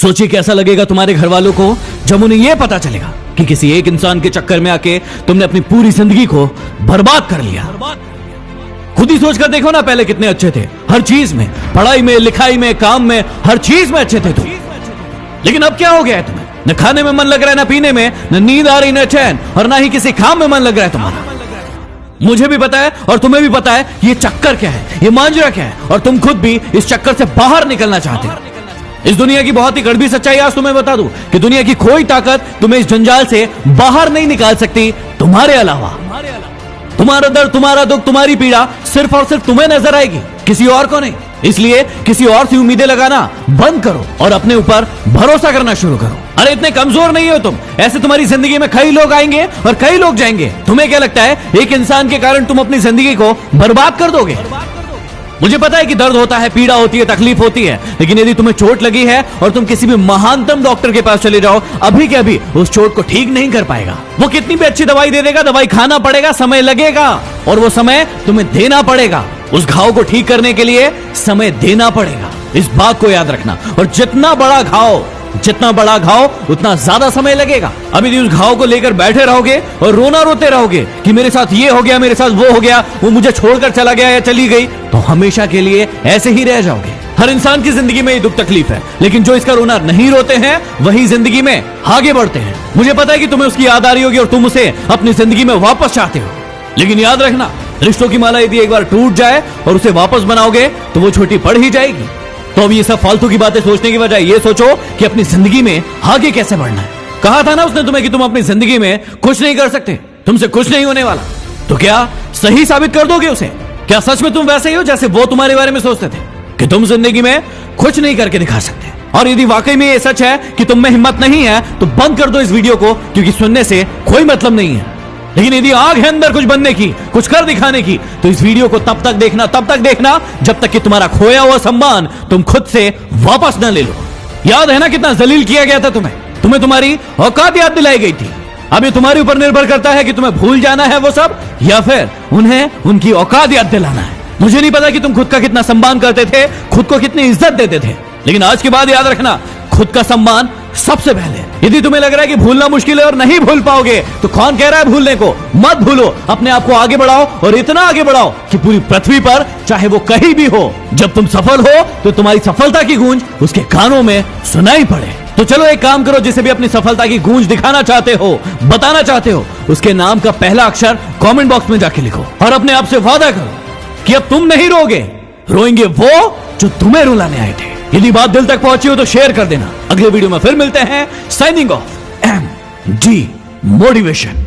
सोचिए कैसा लगेगा तुम्हारे घर वालों को जब उन्हें यह पता चलेगा कि किसी एक इंसान के चक्कर में आके तुमने अपनी पूरी जिंदगी को बर्बाद कर लिया। खुद ही सोचकर देखो ना, पहले कितने अच्छे थे हर चीज में, पढ़ाई में, लिखाई में, काम में, हर चीज में अच्छे थे तुम। लेकिन अब क्या हो गया है तुम्हें? न खाने में मन लग रहा है, न पीने में, न नींद आ रही, न चैन, और ना ही किसी काम में मन लग रहा है तुम्हारा। मुझे भी पता है और तुम्हें भी पता है ये चक्कर क्या है, ये मांजरा क्या है, और तुम खुद भी इस चक्कर से बाहर निकलना चाहते हो। इस दुनिया की बहुत ही कड़वी सच्चाई आज तुम्हें बता दूं कि दुनिया की कोई ताकत तुम्हें इस जंजाल से बाहर नहीं निकाल सकती तुम्हारे अलावा। तुम्हारा दर्द, तुम्हारा दुख, तुम्हारी पीड़ा सिर्फ और सिर्फ तुम्हें नजर आएगी, किसी और को नहीं। इसलिए किसी और से उम्मीदें लगाना बंद करो और अपने ऊपर भरोसा करना शुरू करो। अरे इतने कमजोर नहीं हो तुम, ऐसे तुम्हारी जिंदगी में कई लोग आएंगे और कई लोग जाएंगे। तुम्हें क्या लगता है एक इंसान के कारण तुम अपनी जिंदगी को बर्बाद कर दोगे? मुझे पता है कि दर्द होता है, पीड़ा होती है, तकलीफ होती है, लेकिन यदि तुम्हें चोट लगी है और तुम किसी भी महानतम डॉक्टर के पास चले जाओ, अभी के अभी उस चोट को ठीक नहीं कर पाएगा। वो कितनी भी अच्छी दवाई दे देगा, दवाई खाना पड़ेगा, समय लगेगा, और वो समय तुम्हें देना पड़ेगा। उस घाव को ठीक करने के लिए समय देना पड़ेगा, इस बात को याद रखना। और जितना बड़ा घाव उतना ज्यादा समय लगेगा। अब यदि उस घाव को लेकर बैठे रहोगे और रोना रोते रहोगे कि मेरे साथ ये हो गया, मेरे साथ वो हो गया, वो मुझे छोड़कर चला गया या चली गई, तो हमेशा के लिए ऐसे ही रह जाओगे। हर इंसान की जिंदगी में ये दुख तकलीफ है, लेकिन जो इसका रोना नहीं रोते हैं वही जिंदगी में आगे बढ़ते हैं। मुझे पता है कि तुम्हें उसकी याद आ रही होगी और तुम उसे अपनी जिंदगी में वापस चाहते हो, लेकिन याद रखना, रिश्तों की माला यदि एक बार टूट जाए और उसे वापस बनाओगे तो वो छोटी पड़ ही जाएगी। तो अब ये सब फालतू की बातें सोचने की बजाय ये सोचो कि अपनी जिंदगी में आगे कैसे बढ़ना है। कहा था ना उसने तुम्हें कि तुम अपनी जिंदगी में कुछ नहीं कर सकते, तुमसे कुछ नहीं होने वाला। तो क्या सही साबित कर दोगे उसे? क्या सच में तुम वैसे ही हो जैसे वो तुम्हारे बारे में सोचते थे कि तुम जिंदगी में कुछ नहीं करके दिखा सकते? और यदि वाकई में ये सच है कि तुम में हिम्मत नहीं है तो बंद कर दो इस वीडियो को, क्योंकि सुनने से कोई मतलब नहीं है। लेकिन यदि आग है अंदर कुछ बनने की, कुछ कर दिखाने की, तो इस वीडियो को तब तक देखना जब तक कि तुम्हारा खोया हुआ सम्मान तुम खुद से वापस न ले लो। याद है ना कितना जलील किया गया था तुम्हें तुम्हारी औकात याद दिलाई गई थी। अब ये तुम्हारे ऊपर निर्भर करता है कि तुम्हें भूल जाना है वो सब, या फिर उन्हें उनकी औकात याद दिलाना है। मुझे नहीं पता कि तुम खुद का कितना सम्मान करते थे, खुद को कितनी इज्जत देते थे, लेकिन आज के बाद याद रखना, खुद का सम्मान सबसे पहले। यदि तुम्हें लग रहा है कि भूलना मुश्किल है और नहीं भूल पाओगे, तो कौन कह रहा है भूलने को? मत भूलो, अपने आप को आगे बढ़ाओ, और इतना आगे बढ़ाओ कि पूरी पृथ्वी पर चाहे वो कहीं भी हो, जब तुम सफल हो तो तुम्हारी सफलता की गूंज उसके कानों में सुनाई पड़े। तो चलो एक काम करो, जिसे भी अपनी सफलता की गूंज दिखाना चाहते हो, बताना चाहते हो, उसके नाम का पहला अक्षर कमेंट बॉक्स में जाके लिखो और अपने आप से वादा करो कि अब तुम नहीं रोगे, रोएंगे वो जो तुम्हें रुलाने आए थे। यदि बात दिल तक पहुंची हो तो शेयर कर देना। अगले वीडियो में फिर मिलते हैं। Signing off, MG motivation.